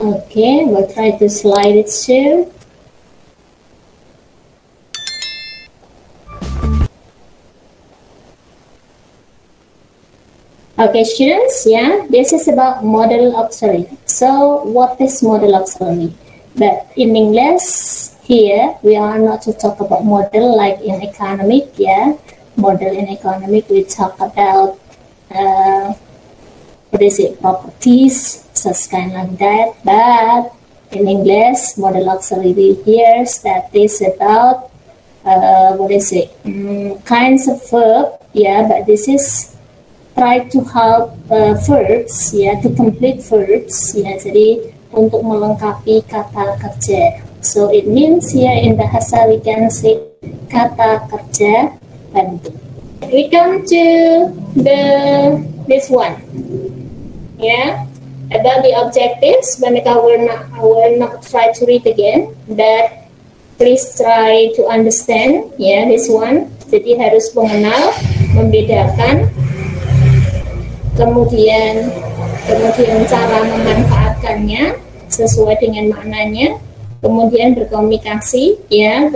Okay, we'll try to slide it soon. Okay, students, yeah, this is about model auxiliary. So, what is model auxiliary? But in English, here, we are not to talk about model like in economic, yeah. Model in economic, we talk about, properties, such kind like that. But in English, model auxiliary here, that is about, kinds of verb, yeah, but this is try to help verbs, ya, to complete verbs, ya, jadi untuk melengkapi kata kerja. So it means here in bahasa we can say kata kerja bantu. We come to this one, yeah, about the objectives. But I will not try to read again, but please try to understand, yeah, this one. Jadi harus mengenal, membedakan. Kemudian cara memanfaatkannya sesuai dengan maknanya, kemudian berkomunikasi, ya,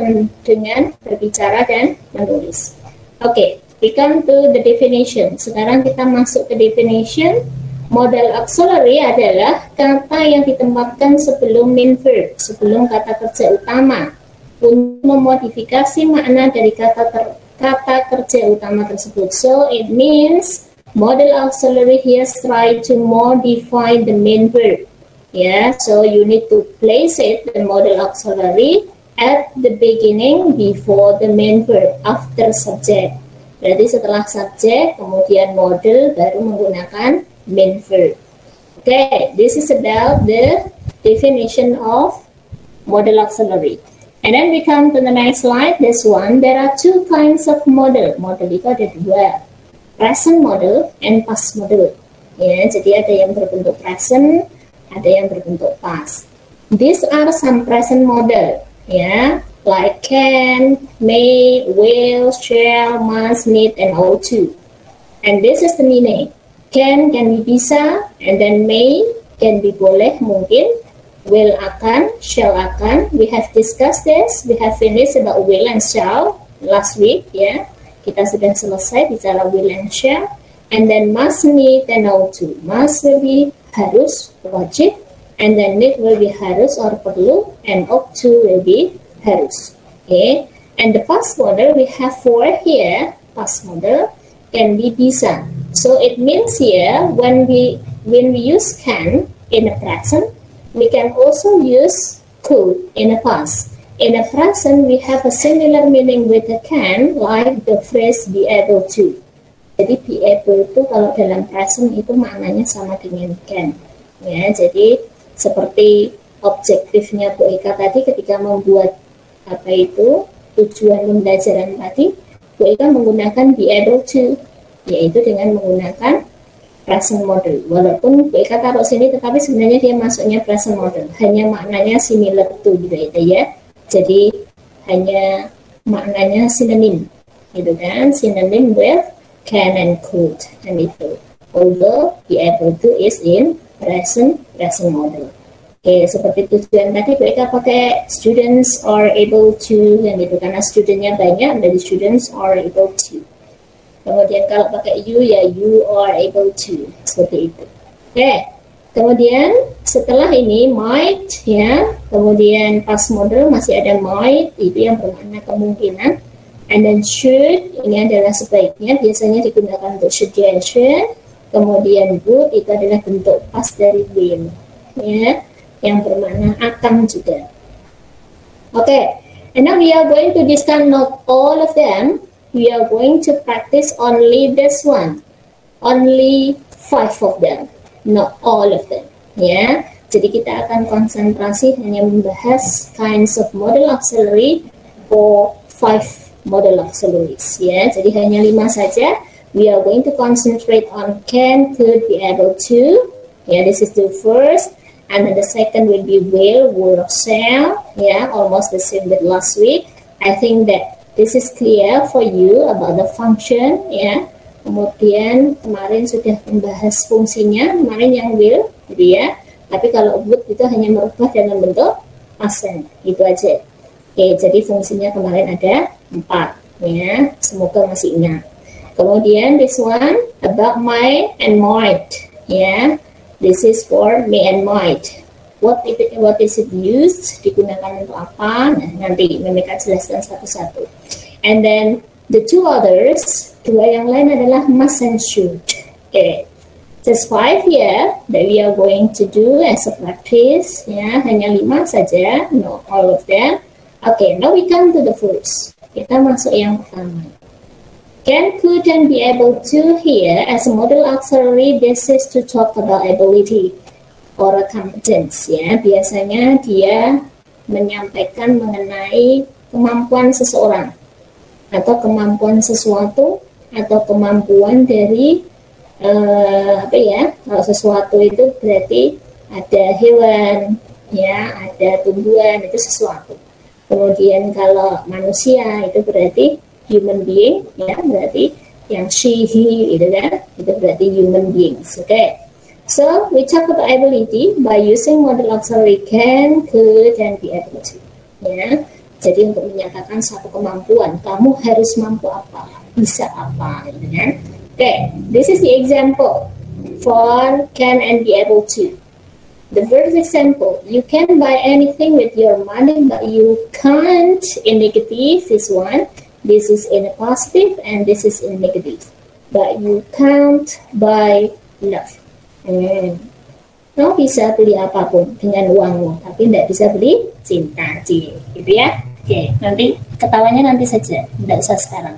dengan berbicara dan menulis. Oke, we come to the definition. Sekarang kita masuk ke definition. Model auxiliary adalah kata yang ditempatkan sebelum main verb, sebelum kata kerja utama, untuk memodifikasi makna dari kata kerja utama tersebut. So it means model auxiliary here try to modify the main verb. Yeah, so you need to place it, the model auxiliary, at the beginning before the main verb, after subject. Berarti setelah subjek, kemudian model, baru menggunakan main verb. Okay, this is about the definition of model auxiliary. And then we come to the next slide, this one. There are two kinds of model. Model itu ada dua. Present model and past model. Ya, jadi ada yang berbentuk present, ada yang berbentuk past. These are some present model, ya, like can, may, will, shall, must, need, and ought to. And this is the meaning. Can be bisa, and then may can be boleh, mungkin, will akan, shall akan. We have discussed this. We have finished about will and shall last week, ya. Kita sudah selesai bicara will and shall, and then must, need, and ought to. Must will be harus, wajib, and then need will be harus or perlu, and ought to will be harus. Okay, and the past model we have four here. Past model can be bisa. So it means here when we use can in the present, we can also use could in the past. In the present, we have a similar meaning with the can, like the phrase be able to. Jadi be able to kalau dalam present itu maknanya sama dengan can. Ya, jadi seperti objektifnya Bu Eka tadi ketika membuat tujuan pembelajaran tadi, Bu Eka menggunakan be able to, yaitu dengan menggunakan present model. Walaupun Bu Eka taruh sini, tetapi sebenarnya dia masuknya present model. Hanya maknanya similar to gitu ya. Jadi hanya maknanya sinonim, gitu kan? Sinonim with can and could, and itu. Although be able to is in present model. Oke, seperti tujuan tadi mereka pakai students are able to, dan itu karena studentnya banyak, dari students are able to. Kemudian kalau pakai you, ya you are able to, seperti itu. Oke. Kemudian setelah ini might, ya, kemudian past model masih ada might, itu yang bermakna kemungkinan, and then should, ini adalah sebaiknya, biasanya digunakan untuk suggestion, kemudian would, itu adalah bentuk past dari will, ya, yang bermakna akan juga. Okay, and now we are going to discuss not all of them, we are going to practice only this one, only 5 of them. Not all of them, ya. Jadi kita akan konsentrasi hanya membahas kinds of model auxiliary or 5 model auxiliaries, ya. Jadi hanya 5 saja. We are going to concentrate on can, could, be able to. Yeah, this is the first, and then the second will be will, would, shall. Yeah, almost the same with last week. I think that this is clear for you about the function, ya. Kemudian kemarin sudah membahas fungsinya, kemarin yang will, gitu ya. Tapi kalau would itu hanya merubah dalam bentuk past tense, itu aja. Oke, jadi fungsinya kemarin ada 4 ya, semoga masih ingat. Kemudian this one about my and might ya. This is for me and might. What is it used? Digunakan untuk apa? Nah, nanti mereka jelaskan satu-satu. And then the two others, dua yang lain adalah must and should. Okay. Just 5 here that we are going to do as a practice. Ya, hanya 5 saja, not all of them. Okay, now we come to the first. Kita masuk yang pertama. Can, could, and be able to here as a model auxiliary, this is to talk about ability or competence ya. Biasanya dia menyampaikan mengenai kemampuan seseorang atau kemampuan sesuatu atau kemampuan dari apa ya? Kalau sesuatu itu berarti ada hewan ya, ada tumbuhan, itu sesuatu. Kemudian kalau manusia itu berarti human being ya, berarti yang she, he itu kan, itu berarti human beings. Okay. So we talk about ability by using model auxiliary can, could, and be able to. Ya, jadi untuk menyatakan suatu kemampuan, kamu harus mampu apa, bisa apa, gitu kan? Okay, this is the example for can and be able to. The first example, you can buy anything with your money, but you can't in negative. This one, this is in a positive, and this is in negative. But you can't buy love. Kamu bisa beli apapun dengan uangmu, tapi tidak bisa beli cinta, gitu ya. Oke, nanti ketawanya nanti saja, tidak usah sekarang.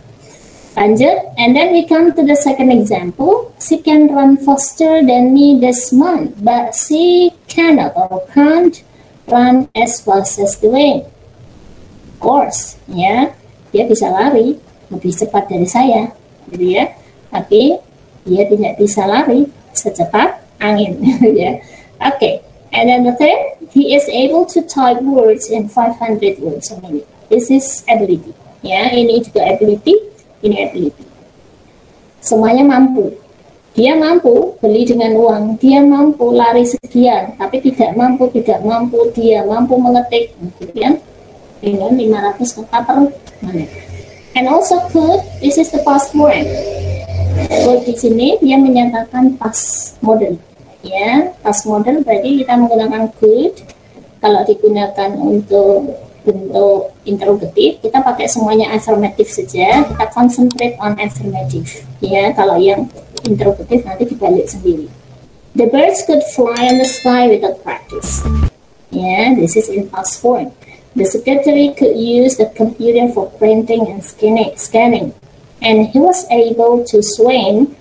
Lanjut, and then we come to the second example. She can run faster than me this month, but she cannot or can't run as fast as the wind. Of course, ya, dia bisa lari lebih cepat dari saya, gitu ya. Tapi dia tidak bisa lari secepat angin, ya. Okay, and then the third, he is able to type words in 500 words a minute. This is ability, ya. Ini juga ability. Ini ability. Semuanya mampu. Dia mampu beli dengan uang, dia mampu lari sekian, tapi tidak mampu, dia mampu mengetik, kemudian dengan 500 kata per menit. And also could, this is the past form. Could di sini dia menyatakan past model. Ya, past model berarti kita menggunakan could. Kalau digunakan untuk bentuk interrogatif, kita pakai semuanya affirmative saja, kita concentrate on affirmative ya. Kalau yang interrogatif nanti dibalik sendiri. The birds could fly in the sky without practice. Yeah, this is in past form. The secretary could use the computer for printing and scanning, and he was able to swim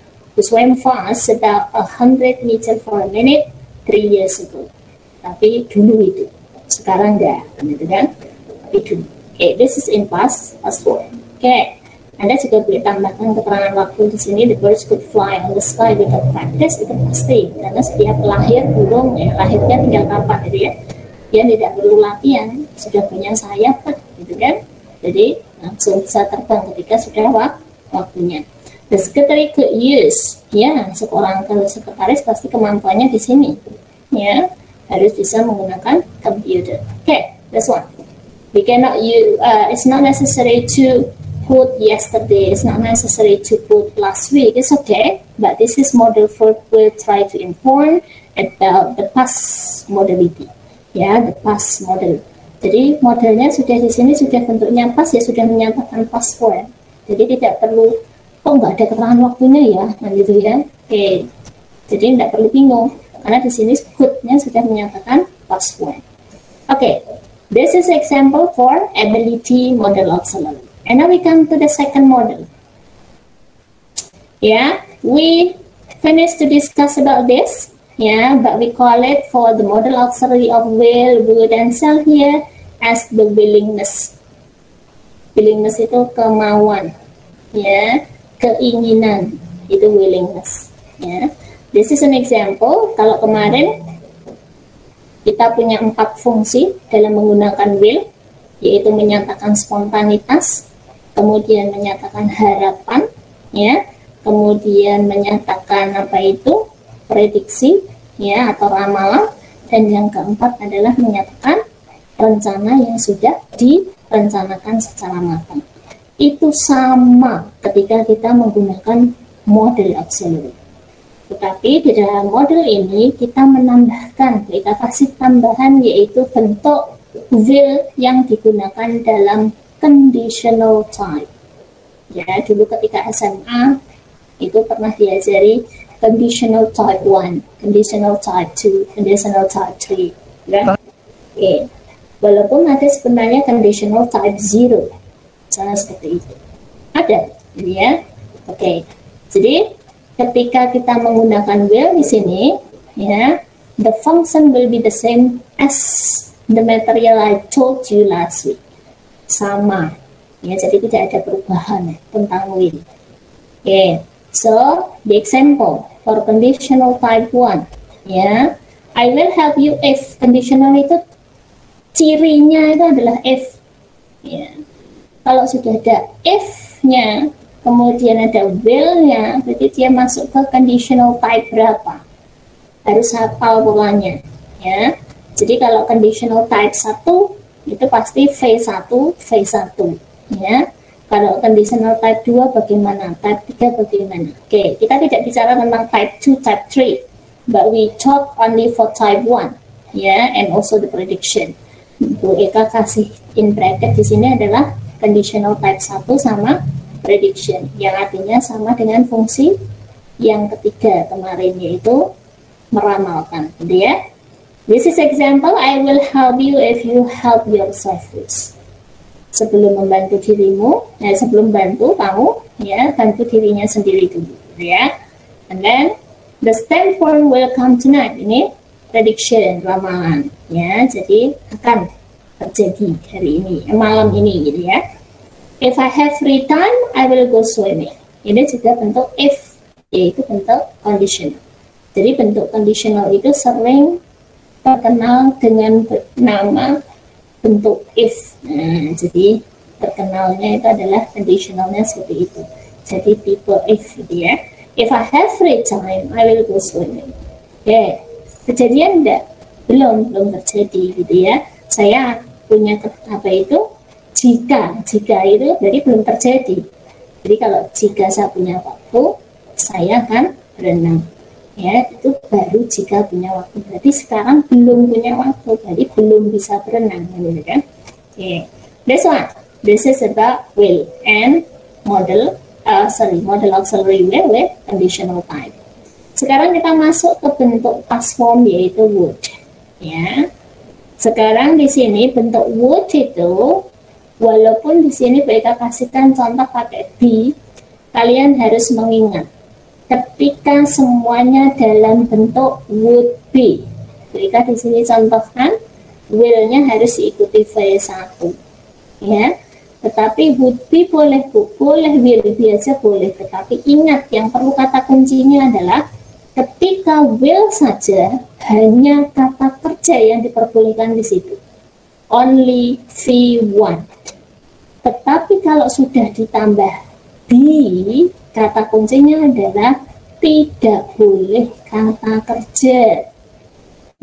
fast about 100 meters for a minute 3 years ago. Tapi dulu itu, sekarang enggak, gitu kan? Okay, this is in past form. Okay, Anda juga boleh tambahkan keterangan waktu di sini. The birds could fly on the sky without practice, itu pasti karena setiap lahir burung ya, lahirnya tinggal kapan gitu ya. Dia tidak perlu latihan, sudah punya sayap gitu kan. Jadi langsung bisa terbang ketika sudah waktunya. The secretary could use, ya, seorang sekretaris pasti kemampuannya di sini, ya, harus bisa menggunakan komputer. Okay, this one. We cannot use, it's not necessary to put yesterday, it's not necessary to put last week, it's okay, but this is model for will try to inform about the past modality, ya, the past model. Jadi modelnya sudah di sini, sudah bentuknya pas, ya sudah menyatakan past form. Jadi tidak perlu, oh nggak ada keterangan waktunya ya, nah gitu ya. Oke, jadi tidak perlu bingung, karena di sini could-nya sudah menyatakan past form. Oke. This is example for ability model auxiliary. And now we come to the second model. Yeah, we finished to discuss about this. Yeah, but we call it for the model auxiliary of will, would, and shall here as the willingness. Willingness itu kemauan. Ya, keinginan itu willingness. Ya, this is an example. Kalau kemarin kita punya 4 fungsi dalam menggunakan will, yaitu menyatakan spontanitas, kemudian menyatakan harapan, ya, kemudian menyatakan apa itu prediksi, ya, atau ramalan, Dan yang keempat adalah menyatakan rencana yang sudah direncanakan secara matang. Itu sama ketika kita menggunakan model auxiliary. Tetapi di dalam model ini kita menambahkan, kita kasih tambahan yaitu bentuk will yang digunakan dalam conditional type. Ya, dulu ketika SMA itu pernah diajari conditional type 1, conditional type 2, conditional type 3. Ya. Oke. Walaupun ada sebenarnya conditional type 0. Misalnya seperti itu. Ada, ya. Oke. Jadi ketika kita menggunakan will di sini, ya, the function will be the same as the material I told you last week. Sama. Ya, jadi tidak ada perubahan tentang will. Okay. So, the example for conditional type 1, ya, I will help you if. Conditional itu cirinya itu adalah if. Ya. Kalau sudah ada if-nya, kemudian ada will-nya, berarti dia masuk ke conditional type berapa? Harus hafal polanya. Ya. Jadi kalau conditional type 1, itu pasti V1, V1. Ya. Kalau conditional type 2 bagaimana? Type 3 bagaimana? Oke, kita tidak bicara tentang type 2, type 3, but we talk only for type 1, ya, and also the prediction. Bu Eka kasih in bracket di sini adalah conditional type 1 sama prediction, yang artinya sama dengan fungsi yang ketiga kemarin, yaitu meramalkan, gitu ya. This is example, I will help you if you help yourself first. Sebelum membantu dirimu, sebelum bantu kamu, ya, bantu dirinya sendiri dulu, ya. And then the stem form will come tonight. Ini prediction, ramalan, ya. Jadi akan terjadi hari ini, malam ini, gitu ya. If I have free time, I will go swimming. Ini juga bentuk if, yaitu bentuk conditional. Jadi bentuk conditional itu sering terkenal dengan nama bentuk if. Nah, jadi terkenalnya itu adalah conditionalnya seperti itu. Jadi tipe if, gitu ya. If I have free time, I will go swimming. Oke, kejadian enggak? Belum terjadi, gitu ya. Saya punya apa itu? Jika itu berarti belum terjadi. Jadi kalau jika saya punya waktu, saya akan berenang. Ya, itu baru jika punya waktu. Berarti sekarang belum punya waktu, jadi belum bisa berenang, gitu kan? Okay. This is about will and model auxiliary will with conditional type. Sekarang kita masuk ke bentuk past form, yaitu would. Ya. Sekarang di sini bentuk would itu, walaupun di sini mereka kasihkan contoh pakai be, kalian harus mengingat ketika semuanya dalam bentuk would be. Mereka di sini contohkan will-nya harus diikuti V1. Ya. Tetapi would be boleh will be aja boleh. Tetapi ingat, yang perlu kata kuncinya adalah ketika will saja hanya kata kerja yang diperbolehkan di situ. Only V1. Tetapi kalau sudah ditambah be, kata kuncinya adalah tidak boleh kata kerja.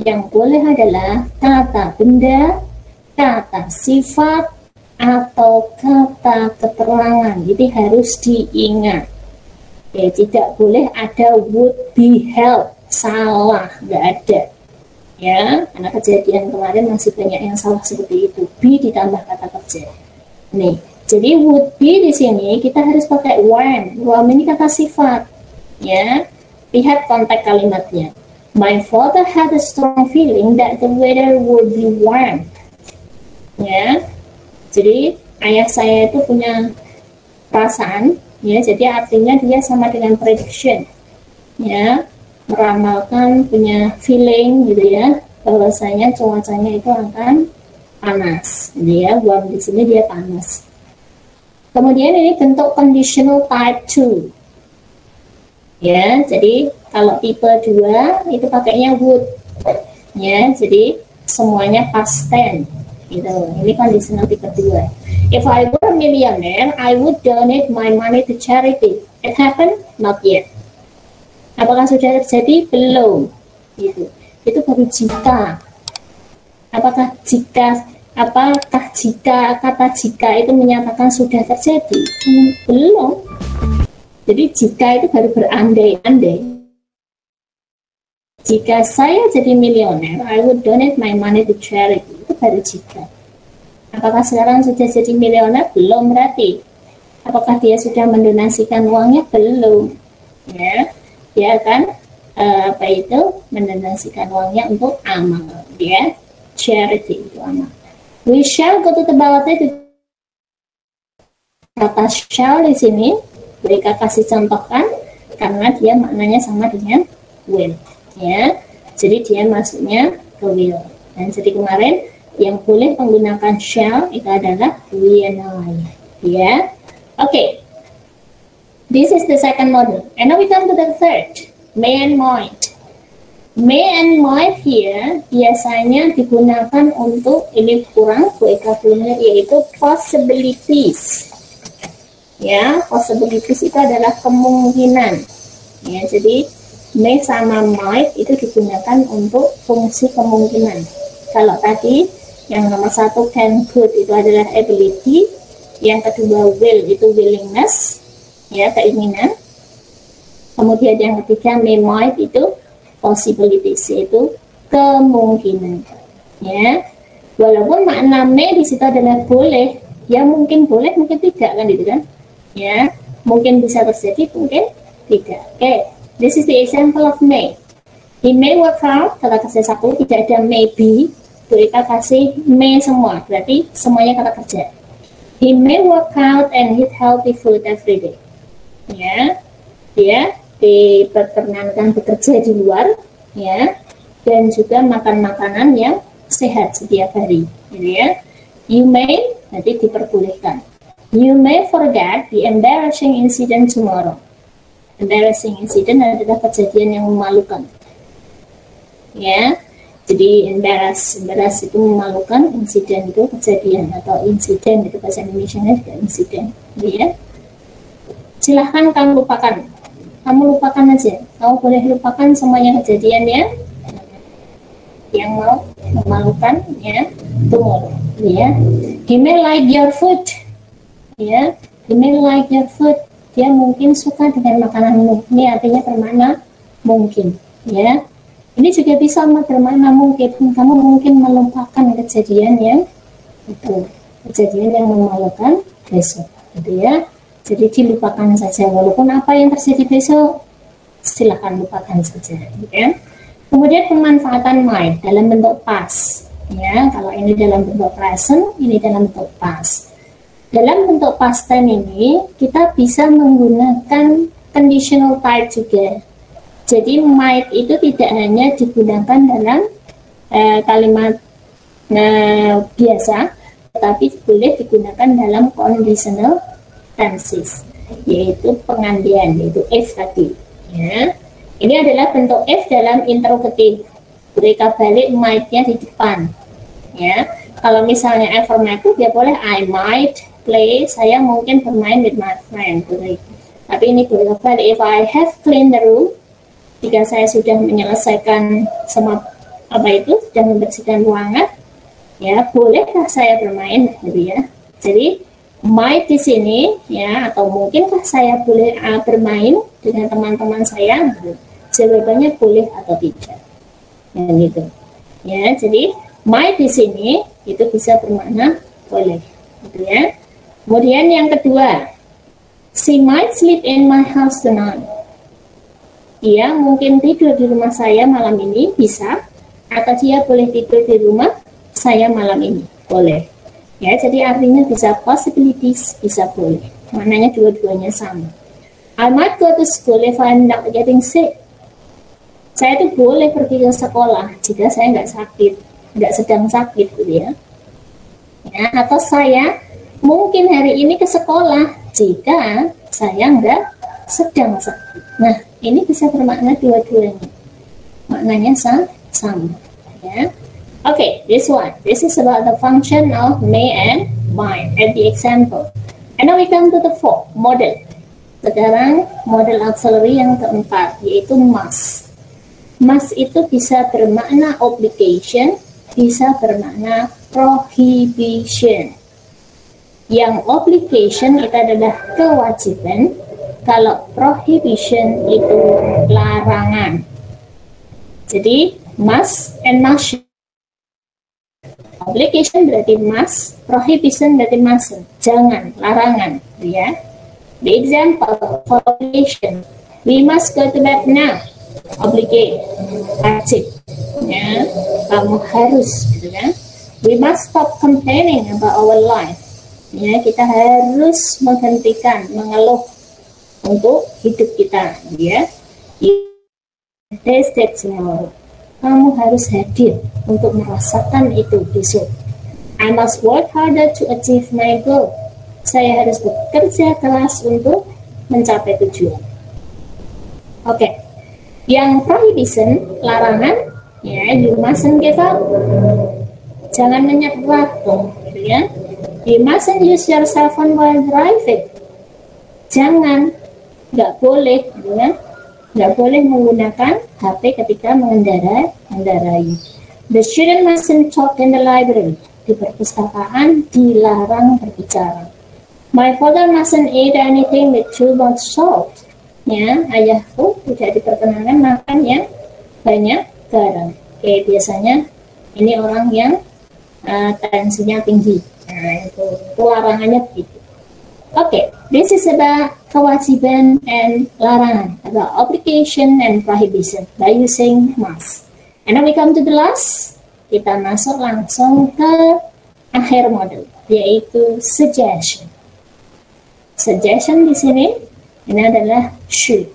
Yang boleh adalah kata benda, kata sifat, atau kata keterangan. Jadi harus diingat. Ya, tidak boleh ada would be held. Salah, nggak ada. Ya, karena kejadian kemarin masih banyak yang salah seperti itu. Be ditambah kata kerja. Nih. Jadi would be di sini kita harus pakai warm. Warm ini kata sifat. Ya, lihat konteks kalimatnya. My father had a strong feeling that the weather would be warm. Ya, jadi ayah saya itu punya perasaan. Ya, jadi artinya dia sama dengan prediction. Ya, meramalkan, punya feeling, gitu ya, bahwasanya cuacanya itu akan panas. Gitu ya, warm di sini dia panas. Kemudian ini bentuk conditional type 2. Ya, jadi kalau tipe 2 itu pakainya would. Ya, jadi semuanya past tense. Gitu. Ini conditional tipe 2. If I were a millionaire, I would donate my money to charity. It happened? Not yet. Apakah sudah terjadi? Belum. Gitu. itu baru jika. Apakah jika kata jika itu menyatakan sudah terjadi? Belum. Jadi jika itu baru berandai-andai. Jika saya jadi milioner, I would donate my money to charity. Itu baru jika. Apakah sekarang sudah jadi milioner? Belum berarti. Apakah dia sudah mendonasikan uangnya? Belum. Ya, dia akan mendonasikan uangnya untuk amal. Ya, charity itu amal. We shall go to the ballot. Kata shall di sini mereka kasih contohkan karena dia maknanya sama dengan will. Ya, jadi dia masuknya ke will. Dan jadi kemarin yang boleh menggunakan shall itu adalah we and I. Ya, okay. This is the second model. And now we come to the third, may and might. May and might here biasanya digunakan untuk ini kurang vokabuler yaitu possibilities. Ya, possibilities itu adalah kemungkinan. Ya, jadi may sama might itu digunakan untuk fungsi kemungkinan. Kalau tadi yang nomor satu can, could itu adalah ability, yang kedua will itu willingness, ya keinginan. Kemudian yang ketiga may, might itu possibilities, itu kemungkinan. Ya, walaupun makna may di situ adalah boleh, ya mungkin boleh, mungkin tidak kan gitu kan? Ya, mungkin bisa terjadi, mungkin tidak. Oke. This is the example of may. He may work hard, kata kerja satu, tidak ada maybe, mereka kasih may semua, berarti semuanya kata kerja. He may work hard and eat healthy food every day. Ya, dia diperkenankan bekerja di luar, ya, dan juga makan makanan yang sehat setiap hari. Gitu ya. You may, nanti diperbolehkan. You may forget the embarrassing incident tomorrow. Embarrassing incident adalah kejadian yang memalukan. Ya, jadi embarrass itu memalukan, insiden itu kejadian atau insiden itu bahasa Indonesia-nya juga insiden. Ya, silahkan kamu lupakan. Kamu lupakan aja. Kamu boleh lupakan semuanya kejadian yang mau memalukan, ya, tomorrow. Ya, he may like your food. Ya, he may like your food. Dia mungkin suka dengan makananmu. Ini artinya bermakna mungkin, ya. Ini juga bisa bermakna mungkin. Kamu mungkin melupakan kejadian yang itu, kejadian yang memalukan besok, gitu ya. Jadi dilupakan saja, walaupun apa yang terjadi besok, silakan lupakan saja, ya. Kemudian pemanfaatan might dalam bentuk past, ya. Kalau ini dalam bentuk present, ini dalam bentuk past. Dalam bentuk past tense ini, kita bisa menggunakan conditional type juga. Jadi might itu tidak hanya digunakan dalam kalimat biasa, tetapi boleh digunakan dalam conditional tenses, yaitu pengandaian, yaitu if tadi. Ya. Ini adalah bentuk if dalam interrogative. Mereka balik might-nya di depan. Ya. Kalau misalnya affirmative, dia boleh I might play, saya mungkin bermain with my friend. Tapi ini boleh kembali, if I have cleaned the room, jika saya sudah menyelesaikan semua sudah membersihkan ruangan, ya bolehkah saya bermain, gitu ya. Jadi might di sini, ya, atau mungkinkah saya boleh bermain dengan teman-teman saya? Jawabannya boleh atau tidak, ya, gitu. Ya, jadi might di sini itu bisa bermakna boleh, gitu ya. Kemudian yang kedua, she might sleep in my house tonight. Dia mungkin tidur di rumah saya malam ini, bisa. Atau dia boleh tidur di rumah saya malam ini, boleh. Ya, jadi artinya bisa possibilities, bisa boleh. Maknanya dua-duanya sama. I might go to school if I'm not getting sick. Saya itu boleh pergi ke sekolah jika saya nggak sakit, nggak sedang sakit, gitu ya. Ya, atau saya mungkin hari ini ke sekolah jika saya nggak sedang sakit. Nah, ini bisa bermakna dua-duanya. Maknanya sama. Ya. Okay, this one. This is about the function of may and might and the example. And now we come to the fourth model. Sekarang model auxiliary yang keempat, yaitu must. must itu bisa bermakna obligation, bisa bermakna prohibition. Yang obligation itu adalah kewajiban, kalau prohibition itu larangan. Jadi must and must. Obligation berarti must, prohibition berarti mustn't, jangan, larangan, ya. The example for obligation, we must go to bed now. Obligate, wajib, ya, kamu harus, gitu kan. We must stop complaining about our life. Ya, kita harus menghentikan mengeluh untuk hidup kita, ya. Taste it tomorrow. Kamu harus hadir untuk merasakan itu besok. I must work harder to achieve my goal. Saya harus bekerja keras untuk mencapai tujuan. Oke. Yang prohibition, larangan, ya, you mustn't give up. Jangan menyerah, gitu ya. You mustn't use your cell phone while driving. Jangan, nggak boleh, gitu ya. Nggak boleh menggunakan HP ketika mengendarai. The student mustn't talk in the library. Di perpustakaan dilarang berbicara. My father mustn't eat anything with too much salt. Ya, ayahku tidak diperkenankan makan yang banyak garam. Oke, biasanya ini orang yang tensinya tinggi. Nah, itu larangannya begitu. Okay, this is about kewajiban and larangan, about obligation and prohibition by using must. And now we come to the last. Kita masuk langsung ke akhir model, yaitu suggestion. Suggestion di sini ini adalah should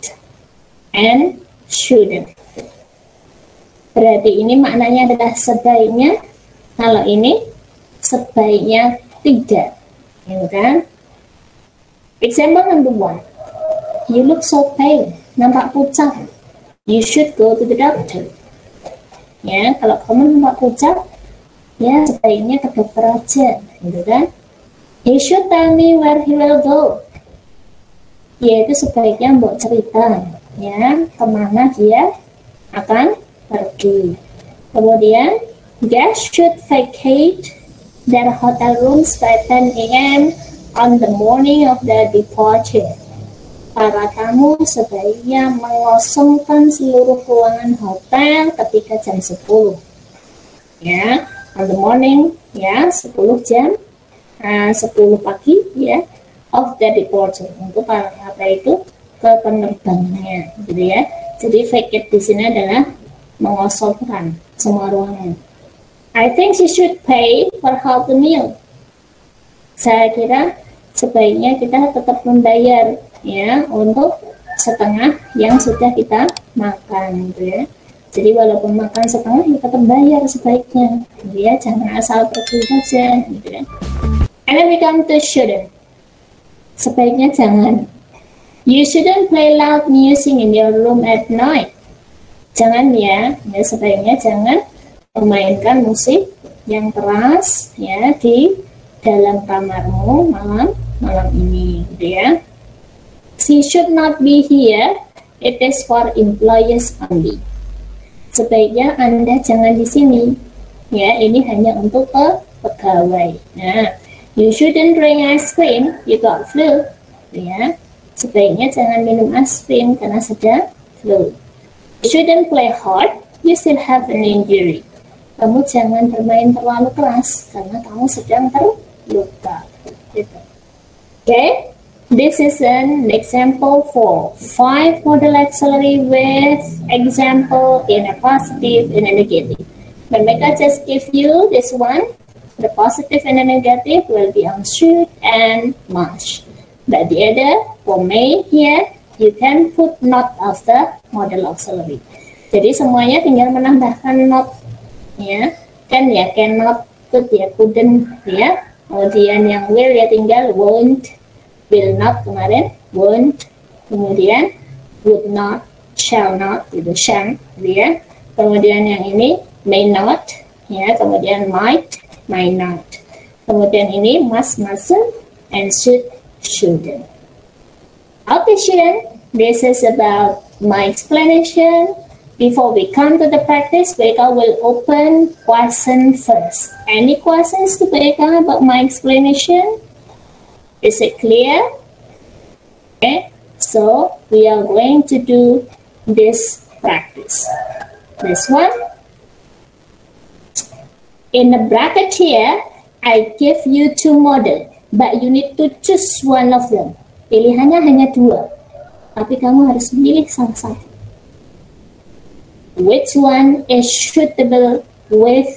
and shouldn't. Berarti ini maknanya adalah sebaiknya. Kalau ini sebaiknya tidak, gitu kan? Example number 1. You look so pale, nampak pucat. You should go to the doctor. Ya, kalau kamu nampak pucat, ya sebaiknya ke dokter aja, gitu kan? He should tell me where he will go. Yaitu sebaiknya mbok cerita, ya, kemana dia akan pergi. Kemudian, guests should vacate their hotel rooms by 10 a.m. on the morning of their departure. Para tamu sebaiknya mengosongkan seluruh ruangan hotel ketika jam 10. Ya, on the morning, ya, 10 pagi, ya, of the departure. Untuk apa itu? Ke penerbangannya, gitu ya. Jadi vacate di sini adalah mengosongkan semua ruangan. I think she should pay for half the meal. Saya kira sebaiknya kita tetap membayar, ya, untuk setengah yang sudah kita makan, gitu ya. Jadi walaupun makan setengah, kita tetap bayar sebaiknya, gitu ya. Jangan asal pergi saja, gitu ya. And then we come to shouldn't. Sebaiknya jangan. You shouldn't play loud music in your room at night. Jangan, ya, sebaiknya jangan memainkan musik yang keras, ya, di dalam kamarmu malam ini, gitu ya. She should not be here. It is for employees only. Sebaiknya Anda jangan di sini. Ya, ini hanya untuk pegawai. Nah, you shouldn't drink ice cream. You got flu. Ya, sebaiknya jangan minum es krim karena sedang flu. You shouldn't play hard. You still have an injury. Kamu jangan bermain terlalu keras karena kamu sedang terluka. Gitu. Okay, this is an example for 5 model auxiliary with example in a positive and a negative. But Mecca just give you this one. The positive and the negative will be on should and must. But the other, for may here, you can put not after model auxiliary. Jadi semuanya tinggal menambahkan not, ya. Kan ya cannot, could ya, couldn't, ya. Kemudian yang will ya tinggal won't, will not kemarin, won't, kemudian would not, shall not, itu shall, ya. Kemudian yang ini may not, ya, kemudian might, might not. Kemudian ini must, mustn't, and should, shouldn't. Okay, student, this is about my explanation before we come to the practice, Eka will open question first. Any questions to Eka about my explanation? Is it clear? Okay, so we are going to do this practice. This one. In the bracket here, I give you two models, but you need to choose one of them. Pilihannya hanya dua, tapi kamu harus milih salah satu. Which one is suitable with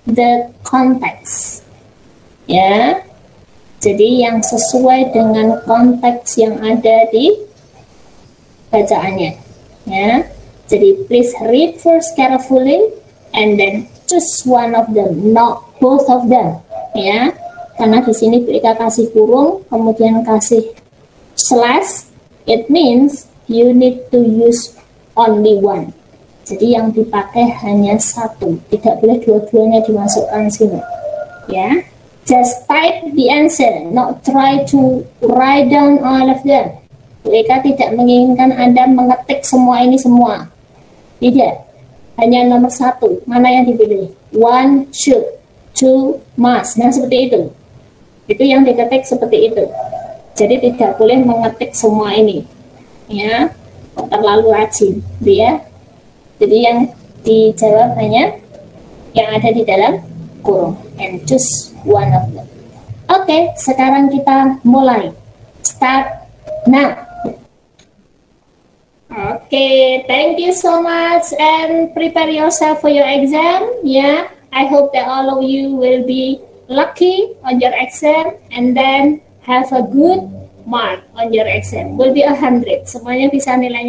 the context? Ya, jadi yang sesuai dengan konteks yang ada di bacaannya. Ya, jadi please read first carefully and then choose one of them, not both of them. Ya, karena di sini kita kasih kurung, kemudian kasih slash, it means you need to use only one. Jadi yang dipakai hanya satu, tidak boleh dua-duanya dimasukkan sini. Ya, just type the answer, not try to write down all of them. Mereka tidak menginginkan Anda mengetik semua ini semua. Tidak, hanya nomor satu. Mana yang dipilih? One should, two must. Nah, seperti itu. Itu yang diketik seperti itu. Jadi tidak boleh mengetik semua ini. Ya, terlalu rajin, ya. Jadi yang dijawab hanya yang ada di dalam kurung. And choose one of them. Oke, sekarang kita mulai. Start now. Okay, thank you so much and prepare yourself for your exam. Yeah, I hope that all of you will be lucky on your exam and then have a good mark on your exam. Will be 100. Semuanya bisa nilainya